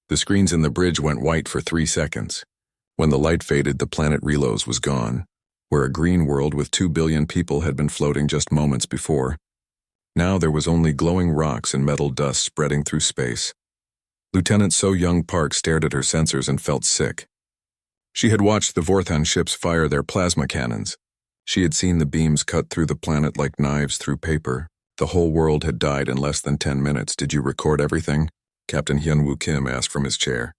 The screens in the bridge went white for 3 seconds. When the light faded, the planet Relos was gone, where a green world with 2 billion people had been floating just moments before. Now there was only glowing rocks and metal dust spreading through space. Lieutenant So Young Park stared at her sensors and felt sick. She had watched the Vorthan ships fire their plasma cannons. She had seen the beams cut through the planet like knives through paper. The whole world had died in less than 10 minutes. Did you record everything? Captain Hyunwoo Kim asked from his chair.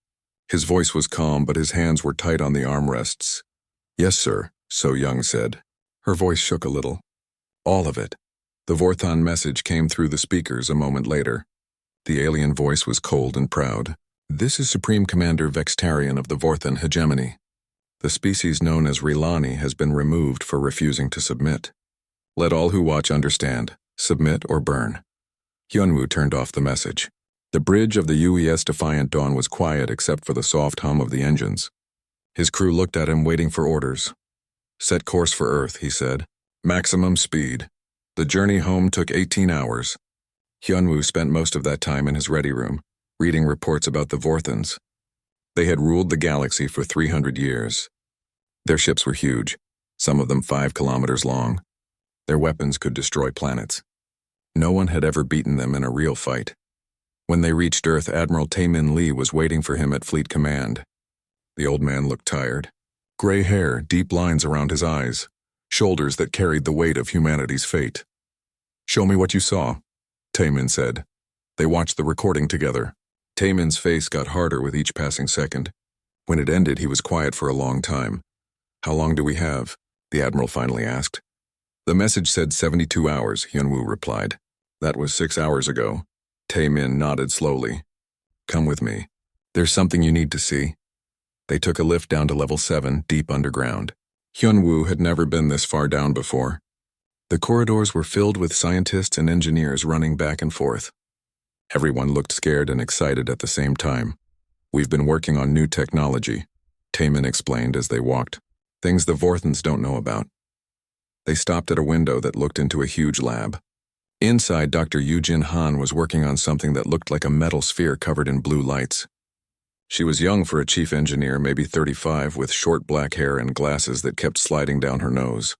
His voice was calm, but his hands were tight on the armrests. Yes, sir, So Young said. Her voice shook a little. All of it. The Vorthan message came through the speakers a moment later. The alien voice was cold and proud. This is Supreme Commander Vextarian of the Vorthan hegemony. The species known as Rilani has been removed for refusing to submit. Let all who watch understand. Submit or burn. Hyunwoo turned off the message. The bridge of the UES Defiant Dawn was quiet except for the soft hum of the engines. His crew looked at him, waiting for orders. Set course for Earth, he said. Maximum speed. The journey home took 18 hours. Hyunwoo spent most of that time in his ready room, reading reports about the Vorthans. They had ruled the galaxy for 300 years. Their ships were huge, some of them 5 kilometers long. Their weapons could destroy planets. No one had ever beaten them in a real fight. When they reached Earth, Admiral Taemin Lee was waiting for him at Fleet Command. The old man looked tired. Gray hair, deep lines around his eyes, shoulders that carried the weight of humanity's fate. Show me what you saw, Taemin said. They watched the recording together. Taemin's face got harder with each passing second. When it ended, he was quiet for a long time. How long do we have? The Admiral finally asked. The message said 72 hours, Hyunwoo replied. That was 6 hours ago. Taemin nodded slowly. Come with me. There's something you need to see. They took a lift down to level 7, deep underground. Hyunwoo had never been this far down before. The corridors were filled with scientists and engineers running back and forth. Everyone looked scared and excited at the same time. We've been working on new technology, Taemin explained as they walked. Things the Vorthans don't know about. They stopped at a window that looked into a huge lab. Inside, Dr. Yoo-Jin Han was working on something that looked like a metal sphere covered in blue lights. She was young for a chief engineer, maybe 35, with short black hair and glasses that kept sliding down her nose.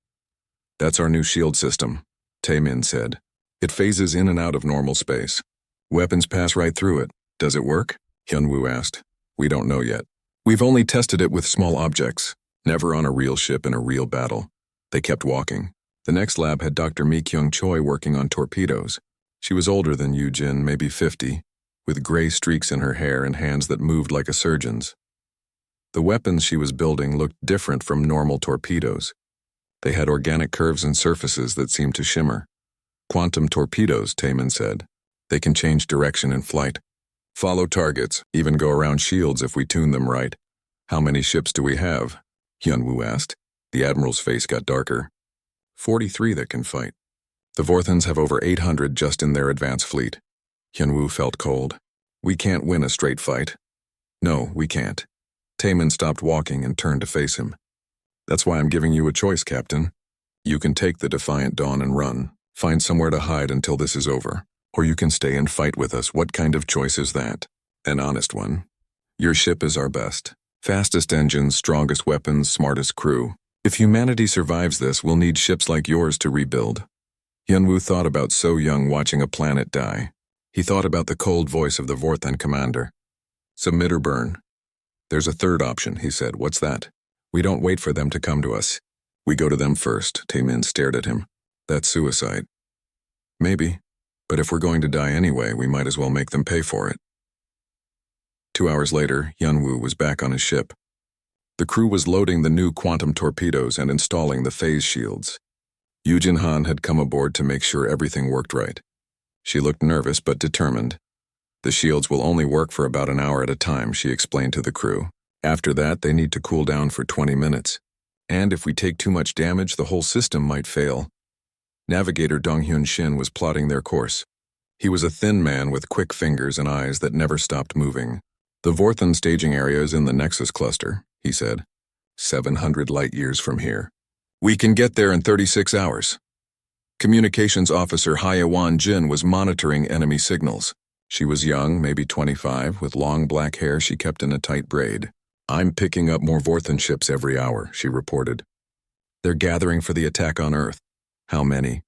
That's our new shield system, Taemin said. It phases in and out of normal space. Weapons pass right through it. Does it work? Hyunwoo asked. We don't know yet. We've only tested it with small objects, never on a real ship in a real battle. They kept walking. The next lab had Dr. Mi Kyung Choi working on torpedoes. She was older than Yoo-Jin, maybe 50, with gray streaks in her hair and hands that moved like a surgeon's. The weapons she was building looked different from normal torpedoes. They had organic curves and surfaces that seemed to shimmer. Quantum torpedoes, Taemin said. They can change direction in flight. Follow targets, even go around shields if we tune them right. How many ships do we have? Hyunwoo asked. The Admiral's face got darker. 43 that can fight. The Vorthans have over 800 just in their advance fleet. Hyunwoo felt cold. We can't win a straight fight. No, we can't. Taemin stopped walking and turned to face him. That's why I'm giving you a choice, Captain. You can take the Defiant Dawn and run. Find somewhere to hide until this is over. Or you can stay and fight with us. What kind of choice is that? An honest one. Your ship is our best. Fastest engines, strongest weapons, smartest crew. If humanity survives this, we'll need ships like yours to rebuild. Hyunwoo thought about So Young watching a planet die. He thought about the cold voice of the Vorthan commander. Submit or burn. There's a third option, he said. What's that? We don't wait for them to come to us. We go to them first. Taemin stared at him. That's suicide. Maybe. But if we're going to die anyway, we might as well make them pay for it. 2 hours later, Hyunwoo was back on his ship. The crew was loading the new quantum torpedoes and installing the phase shields. Yoo-Jin Han had come aboard to make sure everything worked right. She looked nervous but determined. The shields will only work for about an hour at a time, she explained to the crew. After that, they need to cool down for 20 minutes. And if we take too much damage, the whole system might fail. Navigator Dong-Hyun Shin was plotting their course. He was a thin man with quick fingers and eyes that never stopped moving. The Vorthan staging area is in the Nexus cluster, he said. 700 light-years from here. We can get there in 36 hours. Communications officer Hyewan Jin was monitoring enemy signals. She was young, maybe 25, with long black hair she kept in a tight braid. "I'm picking up more Vorthan ships every hour," she reported. "They're gathering for the attack on Earth." "How many?"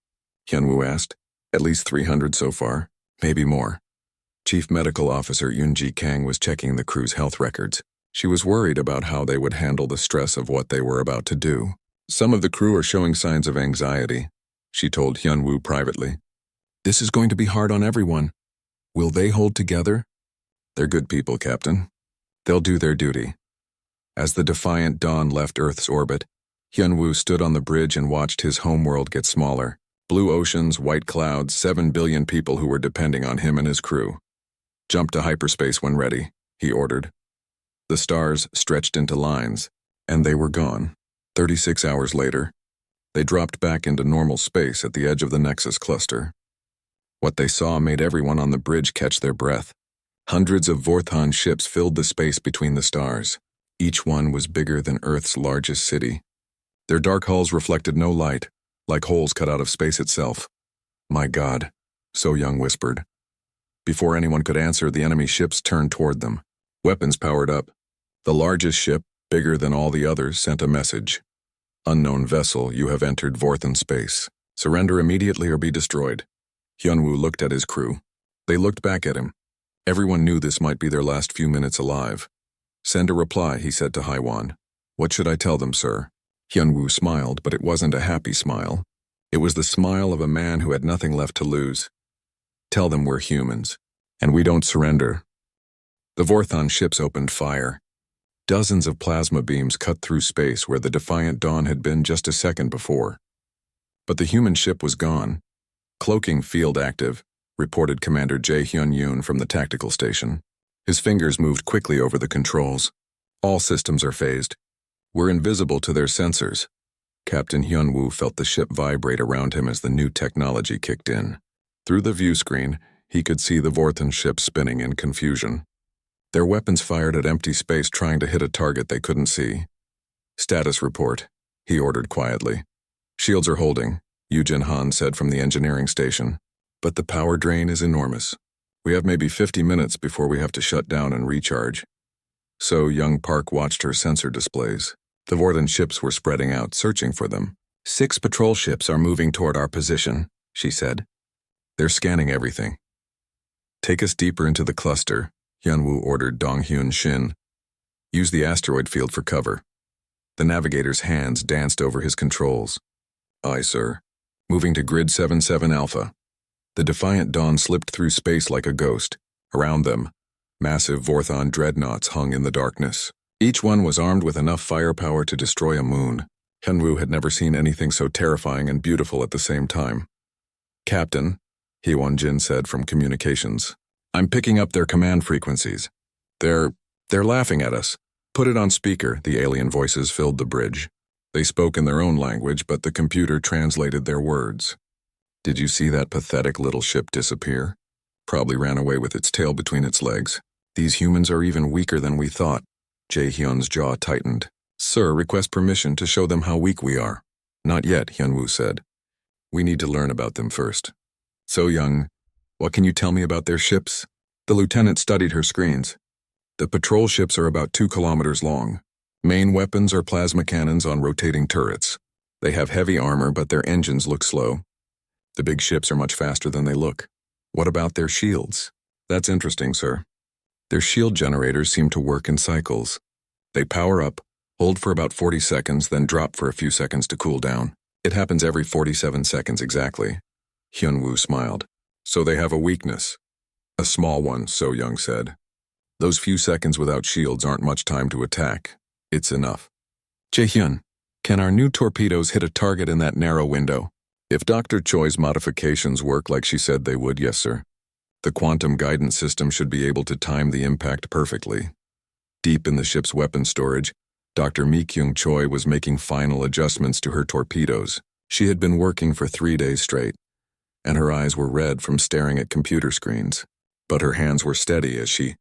Hyunwoo asked. "At least 300 so far, maybe more." Chief Medical Officer Yoonji Kang was checking the crew's health records. She was worried about how they would handle the stress of what they were about to do. "Some of the crew are showing signs of anxiety," she told Hyunwoo privately. "This is going to be hard on everyone. Will they hold together?" "They're good people, Captain. They'll do their duty." As the Defiant Dawn left Earth's orbit, Hyunwoo stood on the bridge and watched his homeworld get smaller. Blue oceans, white clouds, 7 billion people who were depending on him and his crew. "Jump to hyperspace when ready," he ordered. The stars stretched into lines, and they were gone. 36 hours later, they dropped back into normal space at the edge of the Nexus cluster. What they saw made everyone on the bridge catch their breath. Hundreds of Vorthan ships filled the space between the stars. Each one was bigger than Earth's largest city. Their dark hulls reflected no light, like holes cut out of space itself. "My God," So Young whispered. Before anyone could answer, the enemy ships turned toward them. Weapons powered up. The largest ship, bigger than all the others, sent a message. "Unknown vessel, you have entered Vorthan space. Surrender immediately or be destroyed." Hyunwoo looked at his crew. They looked back at him. Everyone knew this might be their last few minutes alive. "Send a reply," he said to Haiwan. "What should I tell them, sir?" Hyunwoo smiled, but it wasn't a happy smile. It was the smile of a man who had nothing left to lose. "Tell them we're humans, and we don't surrender." The Vorthan ships opened fire. Dozens of plasma beams cut through space where the Defiant Dawn had been just a second before. But the human ship was gone. "Cloaking field active," reported Commander Jae Hyun-yoon from the tactical station. His fingers moved quickly over the controls. "All systems are phased. We're invisible to their sensors." Captain Hyunwoo felt the ship vibrate around him as the new technology kicked in. Through the view screen, he could see the Vorthan ships spinning in confusion. Their weapons fired at empty space trying to hit a target they couldn't see. "Status report," he ordered quietly. "Shields are holding," Yujin Han said from the engineering station. "But the power drain is enormous. We have maybe 50 minutes before we have to shut down and recharge." So Young Park watched her sensor displays. The Vorthan ships were spreading out, searching for them. "6 patrol ships are moving toward our position," she said. "They're scanning everything." "Take us deeper into the cluster," Hyunwoo ordered Dong-hyun Shin. "Use the asteroid field for cover." The navigator's hands danced over his controls. "Aye, sir." Moving to Grid 77 Alpha. The Defiant Dawn slipped through space like a ghost. Around them, massive Vorthan dreadnoughts hung in the darkness. Each one was armed with enough firepower to destroy a moon. Hyunwoo had never seen anything so terrifying and beautiful at the same time. "Captain," Hee-won-jin said from communications, "I'm picking up their command frequencies. They're laughing at us." "Put it on speaker," the alien voices filled the bridge. They spoke in their own language, but the computer translated their words. "Did you see that pathetic little ship disappear? Probably ran away with its tail between its legs. These humans are even weaker than we thought." Jae-hyun's jaw tightened. "Sir, request permission to show them how weak we are." "Not yet," Hyunwoo said. "We need to learn about them first." "So Young, what can you tell me about their ships?" The lieutenant studied her screens. "The patrol ships are about 2 kilometers long. Main weapons are plasma cannons on rotating turrets. They have heavy armor, but their engines look slow. The big ships are much faster than they look." "What about their shields?" "That's interesting, sir. Their shield generators seem to work in cycles. They power up, hold for about 40 seconds, then drop for a few seconds to cool down. It happens every 47 seconds exactly." Hyunwoo smiled. "So they have a weakness." "A small one," So Young said. "Those few seconds without shields aren't much time to attack. It's enough." "Jae-hyun, can our new torpedoes hit a target in that narrow window?" "If Dr. Choi's modifications work like she said they would, yes, sir. The quantum guidance system should be able to time the impact perfectly." Deep in the ship's weapon storage, Dr. Mi-kyung Choi was making final adjustments to her torpedoes. She had been working for 3 days straight, and her eyes were red from staring at computer screens. But her hands were steady as she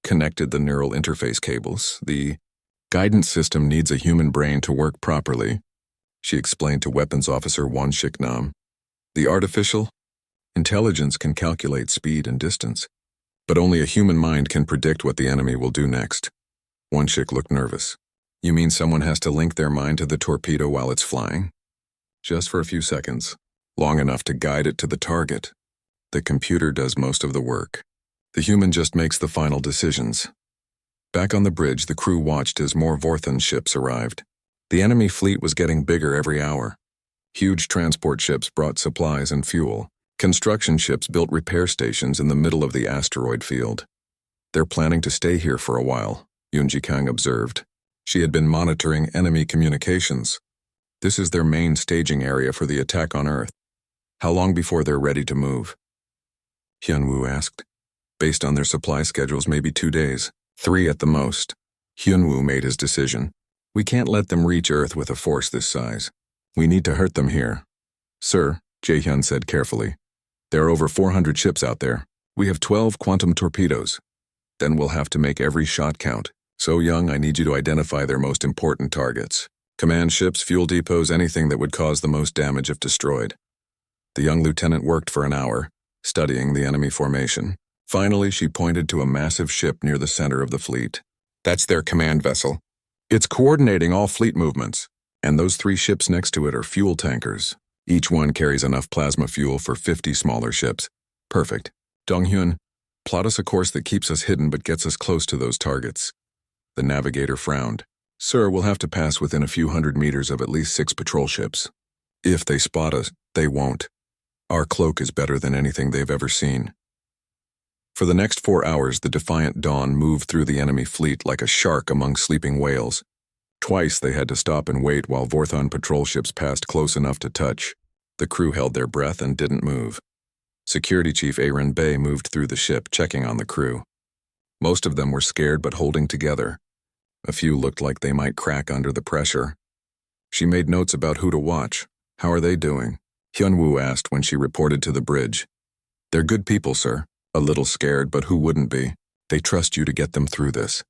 connected the neural interface cables. "The guidance system needs a human brain to work properly," she explained to Weapons Officer Won Shik-nam. "The artificial intelligence can calculate speed and distance, But only a human mind can predict what the enemy will do next. One chick looked nervous. You mean someone has to link their mind to the torpedo while it's flying? Just for a few seconds, long enough to guide it to the target. The computer does most of the work. The human just makes the final decisions. Back on the bridge, the crew watched as more Vorthan ships arrived. The enemy fleet was getting bigger every hour. Huge transport ships brought supplies and fuel. Construction ships built repair stations in the middle of the asteroid field. They're planning to stay here for a while, Yunji Kang observed. She had been monitoring enemy communications. This is their main staging area for the attack on Earth. How long before they're ready to move? Hyunwoo asked. Based on their supply schedules, maybe 2 days. 3 at the most. Hyunwoo made his decision. We can't let them reach Earth with a force this size. We need to hurt them here. Sir, Jae-hyun said carefully. There are over 400 ships out there. We have 12 quantum torpedoes. Then we'll have to make every shot count. So Young, I need you to identify their most important targets. Command ships, fuel depots, anything that would cause the most damage if destroyed. The young lieutenant worked for an hour, studying the enemy formation. Finally, she pointed to a massive ship near the center of the fleet. That's their command vessel. It's coordinating all fleet movements, and those 3 ships next to it are fuel tankers. Each one carries enough plasma fuel for 50 smaller ships. Perfect. Donghyun, plot us a course that keeps us hidden but gets us close to those targets. The navigator frowned. Sir, we'll have to pass within a few hundred meters of at least 6 patrol ships. If they spot us, they won't. Our cloak is better than anything they've ever seen. For the next 4 hours, the Defiant Dawn moved through the enemy fleet like a shark among sleeping whales. Twice they had to stop and wait while Vorthon patrol ships passed close enough to touch. The crew held their breath and didn't move. Security Chief Aaron Bay moved through the ship, checking on the crew. Most of them were scared but holding together. A few looked like they might crack under the pressure. She made notes about who to watch. How are they doing? Hyunwoo asked when she reported to the bridge. They're good people, sir. A little scared, but who wouldn't be? They trust you to get them through this.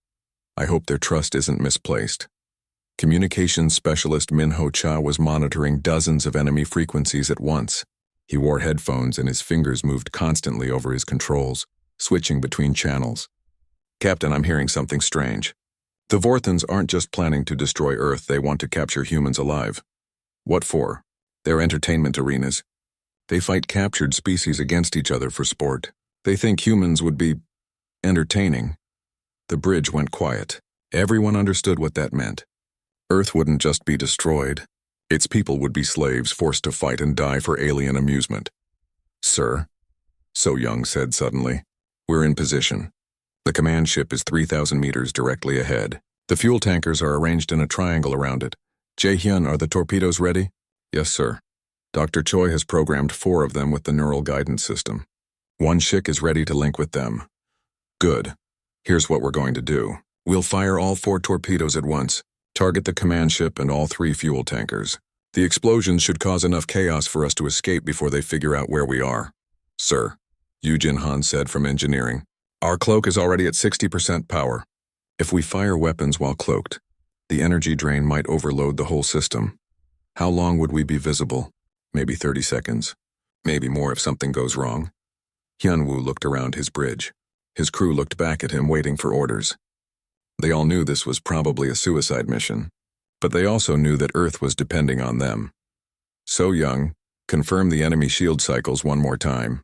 I hope their trust isn't misplaced. Communications specialist Min Ho Cha was monitoring dozens of enemy frequencies at once. He wore headphones and his fingers moved constantly over his controls, switching between channels. Captain, I'm hearing something strange. The Vorthans aren't just planning to destroy Earth, they want to capture humans alive. What for? Their entertainment arenas. They fight captured species against each other for sport. They think humans would be entertaining. The bridge went quiet. Everyone understood what that meant. Earth wouldn't just be destroyed. Its people would be slaves forced to fight and die for alien amusement. Sir, So Young said suddenly, we're in position. The command ship is 3,000 meters directly ahead. The fuel tankers are arranged in a triangle around it. Jae-hyun, are the torpedoes ready? Yes, sir. Dr. Choi has programmed 4 of them with the neural guidance system. 1 ship is ready to link with them. Good. Here's what we're going to do. We'll fire all 4 torpedoes at once. Target the command ship and all 3 fuel tankers. The explosions should cause enough chaos for us to escape before they figure out where we are. Sir, Yu Jin Han said from engineering. Our cloak is already at 60% power. If we fire weapons while cloaked, the energy drain might overload the whole system. How long would we be visible? Maybe 30 seconds. Maybe more if something goes wrong. Hyunwoo looked around his bridge. His crew looked back at him, waiting for orders. They all knew this was probably a suicide mission, but they also knew that Earth was depending on them. So Young, confirm the enemy shield cycles one more time.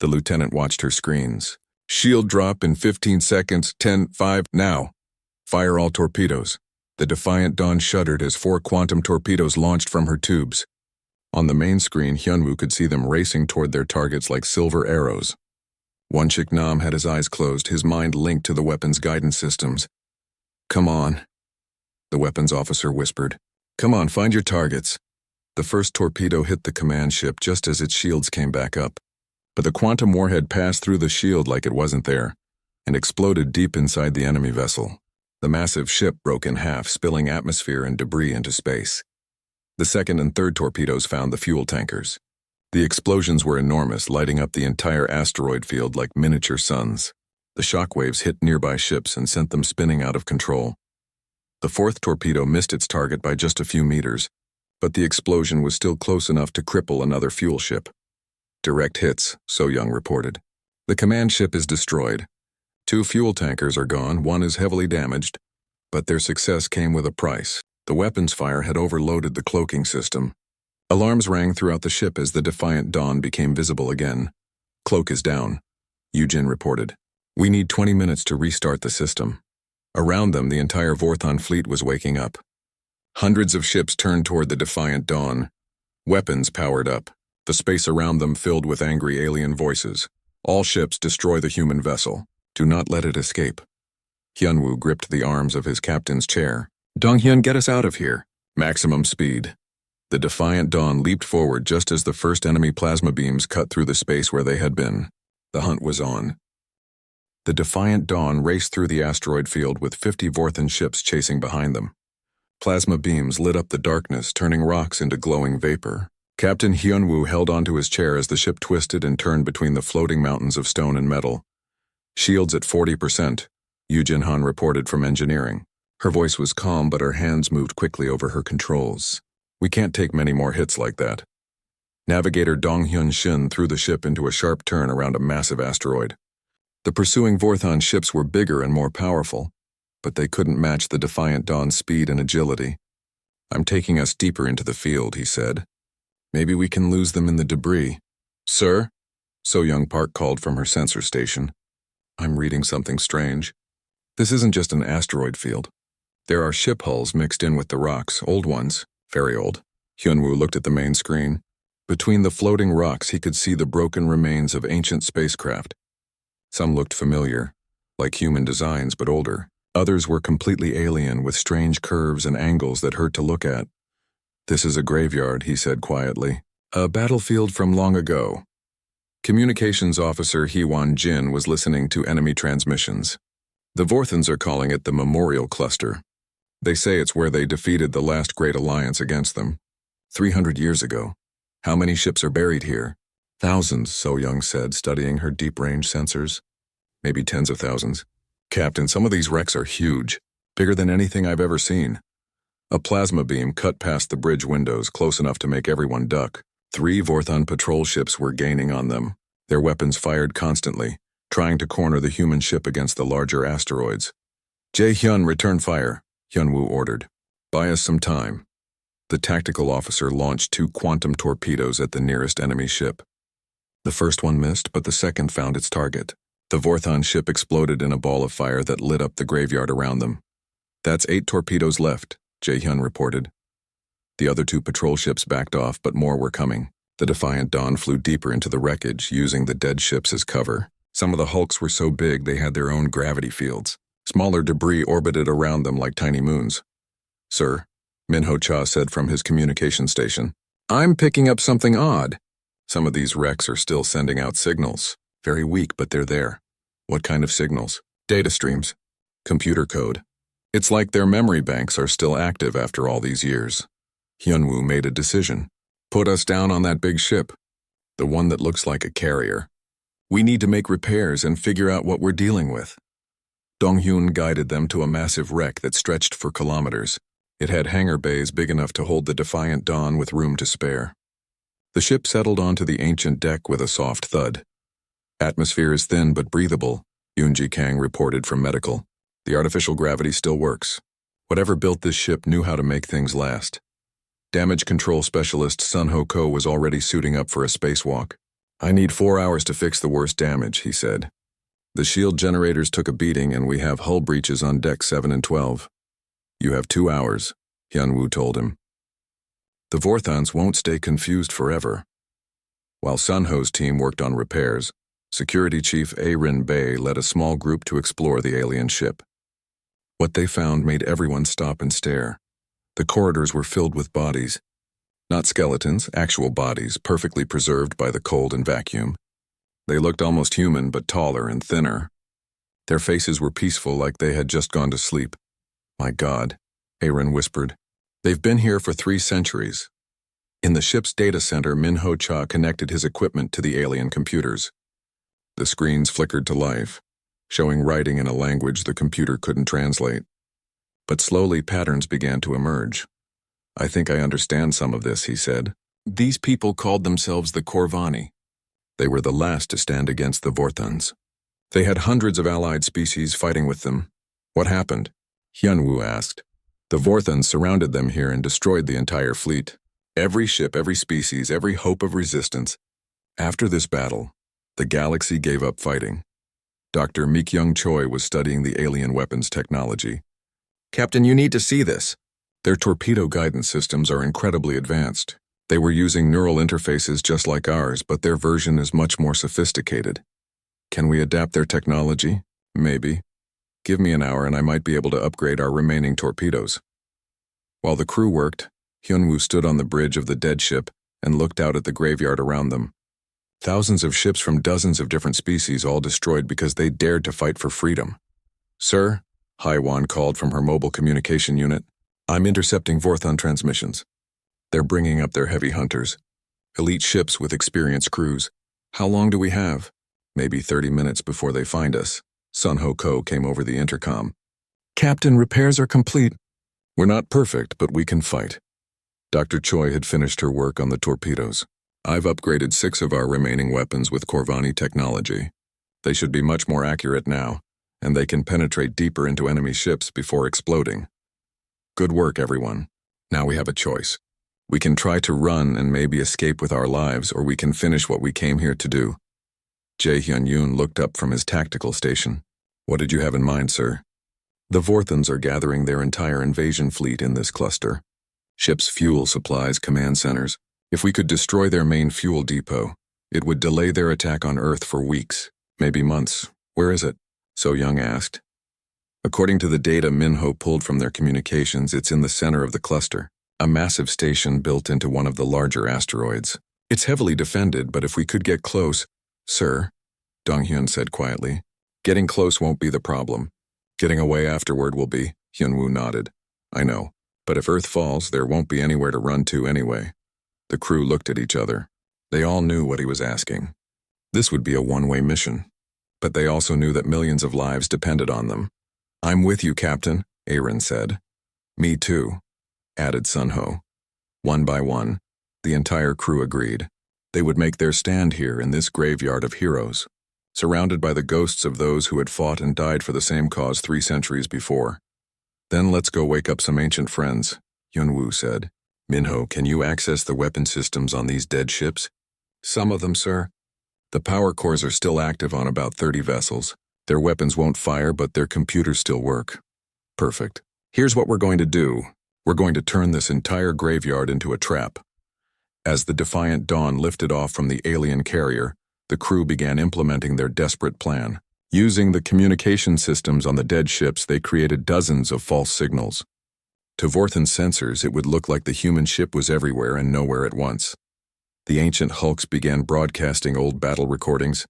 The lieutenant watched her screens. Shield drop in 15 seconds, 10, 5, now. Fire all torpedoes. The Defiant Dawn shuddered as 4 quantum torpedoes launched from her tubes. On the main screen, Hyunwoo could see them racing toward their targets like silver arrows. Wonchik Nam had his eyes closed, his mind linked to the weapons guidance systems. Come on, the weapons officer whispered. Come on, find your targets. The first torpedo hit the command ship just as its shields came back up. But the quantum warhead passed through the shield like it wasn't there, and exploded deep inside the enemy vessel. The massive ship broke in half, spilling atmosphere and debris into space. The second and third torpedoes found the fuel tankers. The explosions were enormous, lighting up the entire asteroid field like miniature suns. The shockwaves hit nearby ships and sent them spinning out of control. The fourth torpedo missed its target by just a few meters, but the explosion was still close enough to cripple another fuel ship. Direct hits, So Young reported. The command ship is destroyed. 2 fuel tankers are gone, 1 is heavily damaged, but their success came with a price. The weapons fire had overloaded the cloaking system. Alarms rang throughout the ship as the defiant dawn became visible again. Cloak is down, Yujin reported. We need 20 minutes to restart the system. Around them, the entire Vorthon fleet was waking up. Hundreds of ships turned toward the defiant dawn. Weapons powered up, the space around them filled with angry alien voices. All ships destroy the human vessel. Do not let it escape. Hyunwoo gripped the arms of his captain's chair. Donghyun, get us out of here. Maximum speed. The defiant dawn leaped forward just as the first enemy plasma beams cut through the space where they had been. The hunt was on. The defiant dawn raced through the asteroid field with 50 Vorthon ships chasing behind them. Plasma beams lit up the darkness, turning rocks into glowing vapor. Captain Hyunwoo held onto his chair as the ship twisted and turned between the floating mountains of stone and metal. Shields at 40%, Yu Jinhan reported from engineering. Her voice was calm, but her hands moved quickly over her controls. We can't take many more hits like that. Navigator Donghyun Shin threw the ship into a sharp turn around a massive asteroid. The pursuing Vorthon ships were bigger and more powerful, but they couldn't match the defiant dawn's speed and agility. I'm taking us deeper into the field, he said. Maybe we can lose them in the debris. Sir? So Young Park called from her sensor station. I'm reading something strange. This isn't just an asteroid field. There are ship hulls mixed in with the rocks, old ones, very old. Hyunwoo looked at the main screen. Between the floating rocks, he could see the broken remains of ancient spacecraft. Some looked familiar, like human designs but older. Others were completely alien, with strange curves and angles that hurt to look at. This is a graveyard, he said quietly. A battlefield from long ago. Communications officer Heewon Jin was listening to enemy transmissions. The Vorthons are calling it the Memorial Cluster. They say it's where they defeated the last great alliance against them. 300 years ago. How many ships are buried here? Thousands, So Young said, studying her deep-range sensors. Maybe tens of thousands. Captain, some of these wrecks are huge, bigger than anything I've ever seen. A plasma beam cut past the bridge windows, close enough to make everyone duck. 3 Vorthon patrol ships were gaining on them. Their weapons fired constantly, trying to corner the human ship against the larger asteroids. Jae-hyun, return fire, Hyunwoo ordered. Buy us some time. The tactical officer launched 2 quantum torpedoes at the nearest enemy ship. The first one missed, but the second found its target. The Vorthon ship exploded in a ball of fire that lit up the graveyard around them. That's 8 torpedoes left, Jae-hyun reported. The other 2 patrol ships backed off, but more were coming. The defiant dawn flew deeper into the wreckage, using the dead ships as cover. Some of the hulks were so big they had their own gravity fields. Smaller debris orbited around them like tiny moons. Sir, Minho Cha said from his communication station. I'm picking up something odd. Some of these wrecks are still sending out signals. Very weak, but they're there. What kind of signals? Data streams. Computer code. It's like their memory banks are still active after all these years. Hyunwoo made a decision. Put us down on that big ship. The one that looks like a carrier. We need to make repairs and figure out what we're dealing with. Donghyun guided them to a massive wreck that stretched for kilometers. It had hangar bays big enough to hold the defiant dawn with room to spare. The ship settled onto the ancient deck with a soft thud. Atmosphere is thin but breathable, Yoonji Kang reported from medical. The artificial gravity still works. Whatever built this ship knew how to make things last. Damage control specialist Sun Ho Ko was already suiting up for a spacewalk. I need 4 hours to fix the worst damage, he said. The shield generators took a beating and we have hull breaches on deck 7 and 12. You have 2 hours, Hyunwoo told him. The Vorthons won't stay confused forever. While Sun Ho's team worked on repairs, Security Chief A-Rin Bei led a small group to explore the alien ship. What they found made everyone stop and stare. The corridors were filled with bodies. Not skeletons, actual bodies, perfectly preserved by the cold and vacuum. They looked almost human, but taller and thinner. Their faces were peaceful, like they had just gone to sleep. My God, A-Rin whispered. They've been here for 3 centuries. In the ship's data center, Minho Cha connected his equipment to the alien computers. The screens flickered to life, showing writing in a language the computer couldn't translate. But slowly patterns began to emerge. I think I understand some of this, he said. These people called themselves the Corvani. They were the last to stand against the Vorthons. They had hundreds of allied species fighting with them. What happened? Hyunwoo asked. The Vorthons surrounded them here and destroyed the entire fleet. Every ship, every species, every hope of resistance. After this battle, the galaxy gave up fighting. Dr. Meek-young Choi was studying the alien weapons technology. Captain, you need to see this. Their torpedo guidance systems are incredibly advanced. They were using neural interfaces just like ours, but their version is much more sophisticated. Can we adapt their technology? Maybe. Give me an hour and I might be able to upgrade our remaining torpedoes. While the crew worked, Hyunwoo stood on the bridge of the dead ship and looked out at the graveyard around them. Thousands of ships from dozens of different species all destroyed because they dared to fight for freedom. Sir, Haiwan called from her mobile communication unit. I'm intercepting Vorthon transmissions. They're bringing up their heavy hunters. Elite ships with experienced crews. How long do we have? Maybe 30 minutes before they find us. Sun Ho Ko came over the intercom. Captain, repairs are complete. We're not perfect, but we can fight. Dr. Choi had finished her work on the torpedoes. I've upgraded 6 of our remaining weapons with Corvani technology. They should be much more accurate now, and they can penetrate deeper into enemy ships before exploding. Good work, everyone. Now we have a choice. We can try to run and maybe escape with our lives, or we can finish what we came here to do. Jae Hyun-yoon looked up from his tactical station. What did you have in mind, sir? The Vorthons are gathering their entire invasion fleet in this cluster. Ships' fuel supplies, command centers. If we could destroy their main fuel depot, it would delay their attack on Earth for weeks, maybe months. Where is it? So Young asked. According to the data Minho pulled from their communications, it's in the center of the cluster, a massive station built into one of the larger asteroids. It's heavily defended, but if we could get close... Sir, Dong-hyun said quietly, getting close won't be the problem. Getting away afterward will be, Hyunwoo nodded. I know, but if Earth falls, there won't be anywhere to run to anyway. The crew looked at each other. They all knew what he was asking. This would be a one-way mission, but they also knew that millions of lives depended on them. I'm with you, Captain, Aaron said. Me too, added Sunho. One by one, the entire crew agreed. They would make their stand here in this graveyard of heroes, surrounded by the ghosts of those who had fought and died for the same cause 3 centuries before. Then let's go wake up some ancient friends, Hyunwoo said. Minho, can you access the weapon systems on these dead ships? Some of them, sir. The power cores are still active on about 30 vessels. Their weapons won't fire, but their computers still work. Perfect. Here's what we're going to do. We're going to turn this entire graveyard into a trap. As the Defiant Dawn lifted off from the alien carrier, the crew began implementing their desperate plan. Using the communication systems on the dead ships, they created dozens of false signals. To Vorthon's sensors, it would look like the human ship was everywhere and nowhere at once. The ancient hulks began broadcasting old battle recordings,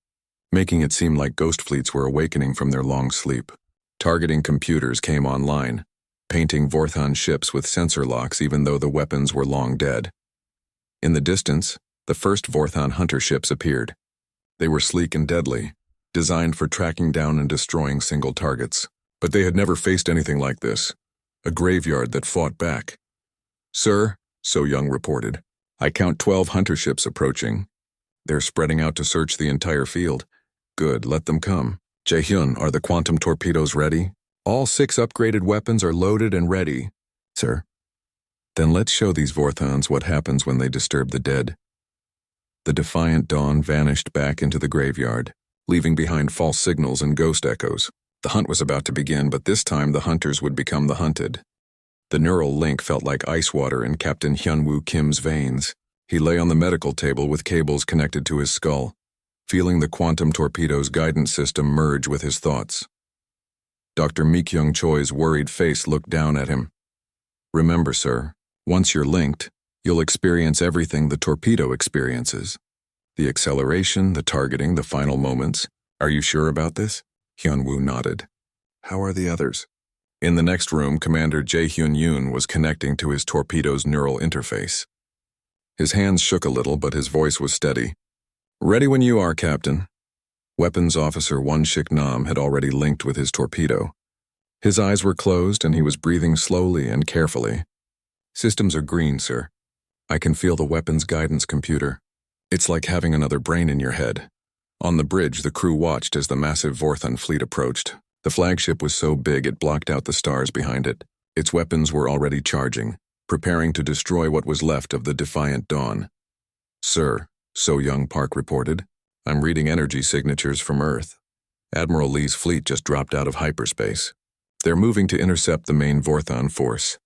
making it seem like ghost fleets were awakening from their long sleep. Targeting computers came online, painting Vorthon ships with sensor locks even though the weapons were long dead. In the distance, the first Vorthon hunter ships appeared. They were sleek and deadly, designed for tracking down and destroying single targets. But they had never faced anything like this. A graveyard that fought back. Sir, So Young reported, I count 12 hunter ships approaching. They're spreading out to search the entire field. Good, let them come. Jaehyun, are the quantum torpedoes ready? All 6 upgraded weapons are loaded and ready. Sir. Then let's show these Vorthons what happens when they disturb the dead. The Defiant Dawn vanished back into the graveyard, leaving behind false signals and ghost echoes. The hunt was about to begin, but this time the hunters would become the hunted. The neural link felt like ice water in Captain Hyunwoo Kim's veins. He lay on the medical table with cables connected to his skull, feeling the quantum torpedo's guidance system merge with his thoughts. Dr. Meek-young Choi's worried face looked down at him. Remember, sir, once you're linked, you'll experience everything the torpedo experiences. The acceleration, the targeting, the final moments. Are you sure about this? Hyunwoo nodded. How are the others? In the next room, Commander Jae Hyun-yoon was connecting to his torpedo's neural interface. His hands shook a little, but his voice was steady. Ready when you are, Captain. Weapons Officer Won-shik Nam had already linked with his torpedo. His eyes were closed and he was breathing slowly and carefully. Systems are green, sir. I can feel the weapons guidance computer. It's like having another brain in your head. On the bridge, the crew watched as the massive Vorthon fleet approached. The flagship was so big it blocked out the stars behind it. Its weapons were already charging, preparing to destroy what was left of the defiant dawn. "Sir," So Young Park reported, "I'm reading energy signatures from Earth. Admiral Lee's fleet just dropped out of hyperspace. They're moving to intercept the main Vorthon force."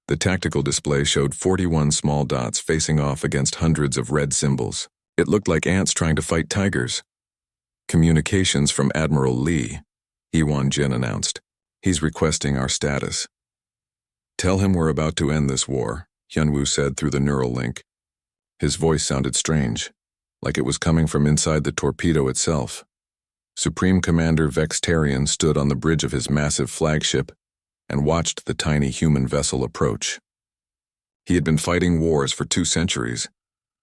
The tactical display showed 41 small dots facing off against hundreds of red symbols. It looked like ants trying to fight tigers. "Communications from Admiral Lee," Iwan Jin announced. "He's requesting our status." "Tell him we're about to end this war," Hyunwoo said through the neural link. His voice sounded strange, like it was coming from inside the torpedo itself. Supreme Commander Vextarian stood on the bridge of his massive flagship and watched the tiny human vessel approach. He had been fighting wars for 2 centuries,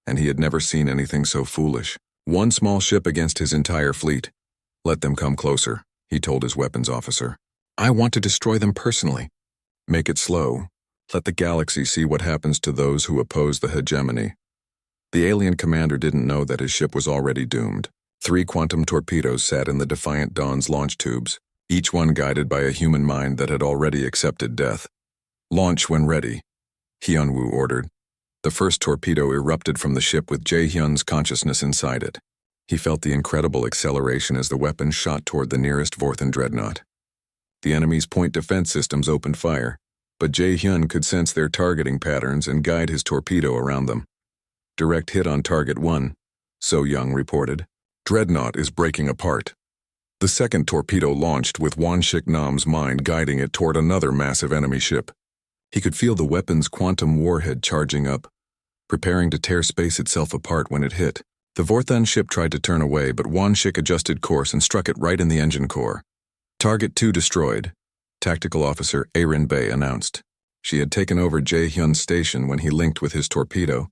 and he had never seen anything so foolish. One small ship against his entire fleet. "Let them come closer," he told his weapons officer. "I want to destroy them personally." "Make it slow. Let the galaxy see what happens to those who oppose the hegemony." The alien commander didn't know that his ship was already doomed. 3 quantum torpedoes sat in the Defiant Dawn's launch tubes, each one guided by a human mind that had already accepted death. "Launch when ready," Hyunwoo ordered. The first torpedo erupted from the ship with Jae-hyun's consciousness inside it. He felt the incredible acceleration as the weapon shot toward the nearest Vorthon dreadnought. The enemy's point defense systems opened fire, but Jae-hyun could sense their targeting patterns and guide his torpedo around them. "Direct hit on target 1, So Young reported. "Dreadnought is breaking apart." The second torpedo launched with Won-shik Nam's mind guiding it toward another massive enemy ship. He could feel the weapon's quantum warhead charging up, preparing to tear space itself apart when it hit. The Vorthon ship tried to turn away, but Won-shik adjusted course and struck it right in the engine core. "Target 2 destroyed," Tactical Officer Arin Bay announced. She had taken over Jae-hyun's station when he linked with his torpedo.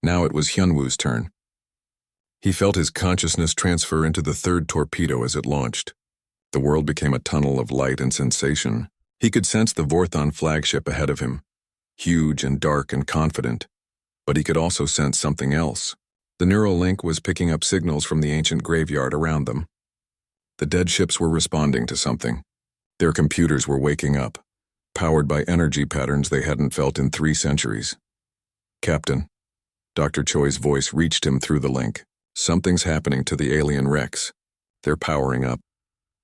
Now it was Hyunwoo's turn. He felt his consciousness transfer into the third torpedo as it launched. The world became a tunnel of light and sensation. He could sense the Vorthon flagship ahead of him, huge and dark and confident. But he could also sense something else. The neural link was picking up signals from the ancient graveyard around them. The dead ships were responding to something. Their computers were waking up, powered by energy patterns they hadn't felt in 3 centuries. "Captain," Dr. Choi's voice reached him through the link. "Something's happening to the alien wrecks. They're powering up."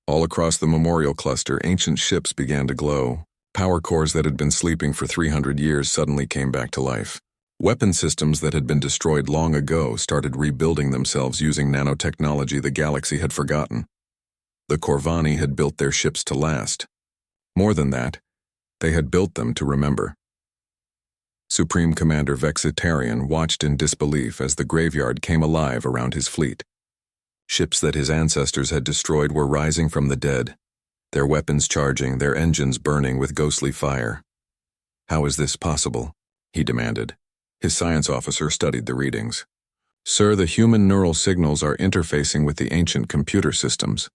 All across the memorial cluster, ancient ships began to glow. Power cores that had been sleeping for 300 years suddenly came back to life. Weapon systems that had been destroyed long ago started rebuilding themselves using nanotechnology the galaxy had forgotten. The Corvani had built their ships to last. More than that, they had built them to remember. Supreme Commander Vexitarian watched in disbelief as the graveyard came alive around his fleet. Ships that his ancestors had destroyed were rising from the dead, their weapons charging, their engines burning with ghostly fire. "How is this possible?" he demanded. His science officer studied the readings. "Sir, the human neural signals are interfacing with the ancient computer systems.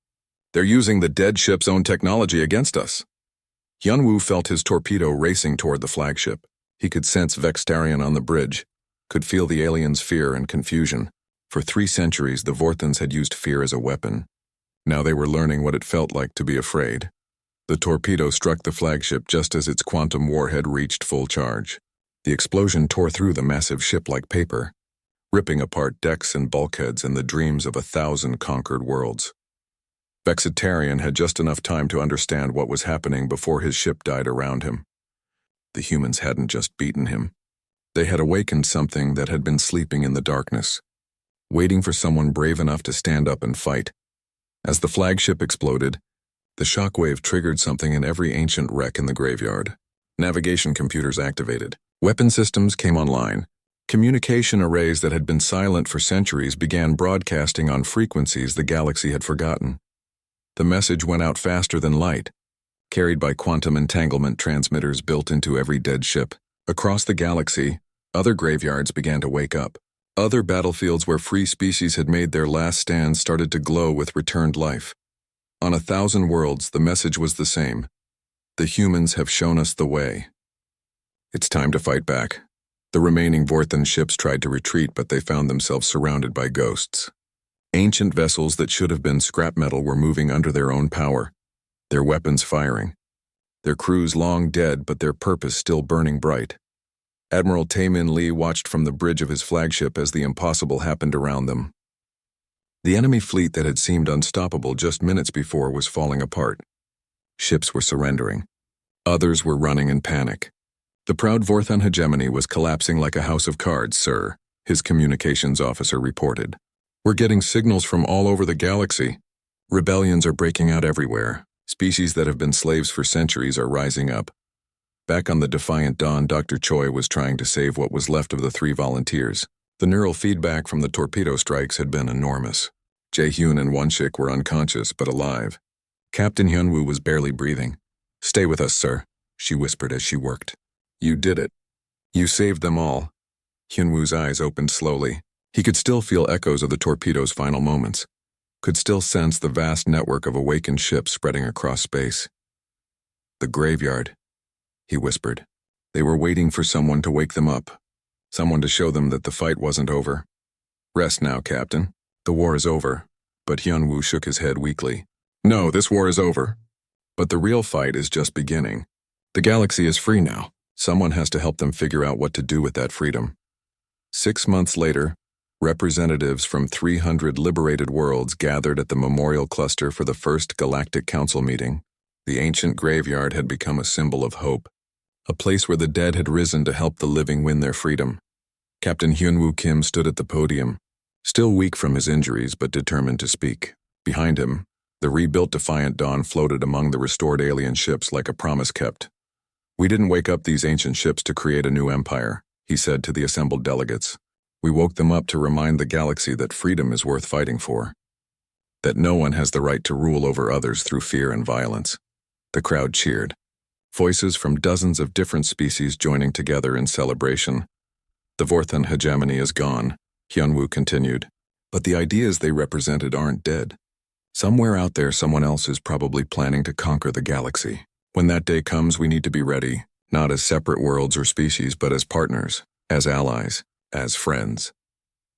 They're using the dead ship's own technology against us." Hyunwoo felt his torpedo racing toward the flagship. He could sense Vextarian on the bridge, could feel the aliens' fear and confusion. For 3 centuries, the Vorthons had used fear as a weapon. Now they were learning what it felt like to be afraid. The torpedo struck the flagship just as its quantum warhead reached full charge. The explosion tore through the massive ship like paper, ripping apart decks and bulkheads and the dreams of 1,000 conquered worlds. Vexitarian had just enough time to understand what was happening before his ship died around him. The humans hadn't just beaten him. They had awakened something that had been sleeping in the darkness, waiting for someone brave enough to stand up and fight. As the flagship exploded, the shockwave triggered something in every ancient wreck in the graveyard. Navigation computers activated. Weapon systems came online. Communication arrays that had been silent for centuries began broadcasting on frequencies the galaxy had forgotten. The message went out faster than light, carried by quantum entanglement transmitters built into every dead ship. Across the galaxy, other graveyards began to wake up. Other battlefields where free species had made their last stand started to glow with returned life. On 1,000 worlds, the message was the same. The humans have shown us the way. It's time to fight back. The remaining Vorthan ships tried to retreat, but they found themselves surrounded by ghosts. Ancient vessels that should have been scrap metal were moving under their own power, their weapons firing. Their crews long dead, but their purpose still burning bright. Admiral Tae-Min Lee watched from the bridge of his flagship as the impossible happened around them. The enemy fleet that had seemed unstoppable just minutes before was falling apart. Ships were surrendering. Others were running in panic. The proud Vorthan hegemony was collapsing like a house of cards, sir, his communications officer reported. We're getting signals from all over the galaxy. Rebellions are breaking out everywhere. Species that have been slaves for centuries are rising up. Back on the Defiant Dawn, Dr. Choi was trying to save what was left of the 3 volunteers. The neural feedback from the torpedo strikes had been enormous. Jae-hyun and Won-shik were unconscious but alive. Captain Hyun-woo was barely breathing. "Stay with us, sir," she whispered as she worked. "You did it. You saved them all." Hyun-woo's eyes opened slowly. He could still feel echoes of the torpedo's final moments. Could still sense the vast network of awakened ships spreading across space. "The graveyard," he whispered. They were waiting for someone to wake them up. Someone to show them that the fight wasn't over. "Rest now, Captain. The war is over." But Hyun-woo shook his head weakly. "No, this war is over. But the real fight is just beginning. The galaxy is free now. Someone has to help them figure out what to do with that freedom." 6 months later, representatives from 300 liberated worlds gathered at the Memorial Cluster for the first Galactic Council meeting. The ancient graveyard had become a symbol of hope, a place where the dead had risen to help the living win their freedom. Captain Hyun-woo Kim stood at the podium, still weak from his injuries but determined to speak. Behind him, the rebuilt Defiant Dawn floated among the restored alien ships like a promise kept. "We didn't wake up these ancient ships to create a new empire," he said to the assembled delegates. "We woke them up to remind the galaxy that freedom is worth fighting for. That no one has the right to rule over others through fear and violence." The crowd cheered. Voices from dozens of different species joining together in celebration. "The Vorthan hegemony is gone," Hyun-woo continued. "But the ideas they represented aren't dead. Somewhere out there, someone else is probably planning to conquer the galaxy. When that day comes, we need to be ready, not as separate worlds or species, but as partners, as allies, as friends."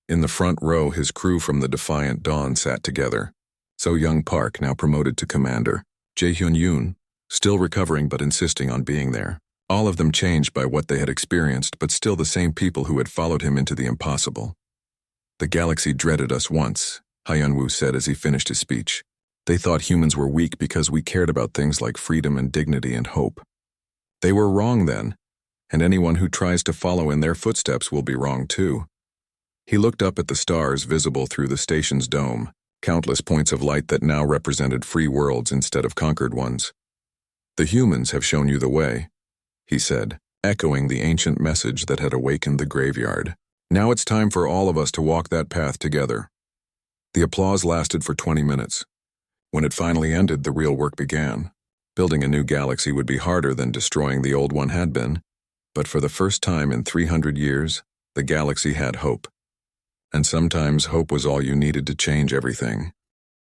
In the front row, his crew from the Defiant Dawn sat together. So Young Park, now promoted to commander. Jae-hyun-yoon, still recovering but insisting on being there. All of them changed by what they had experienced, but still the same people who had followed him into the impossible. "The galaxy dreaded us once," Hyun-woo said as he finished his speech. "They thought humans were weak because we cared about things like freedom and dignity and hope. They were wrong then, and anyone who tries to follow in their footsteps will be wrong too." He looked up at the stars visible through the station's dome, countless points of light that now represented free worlds instead of conquered ones. "The humans have shown you the way," he said, echoing the ancient message that had awakened the graveyard. "Now it's time for all of us to walk that path together." The applause lasted for 20 minutes. When it finally ended, the real work began. Building a new galaxy would be harder than destroying the old one had been, but for the first time in 300 years, the galaxy had hope. And sometimes hope was all you needed to change everything.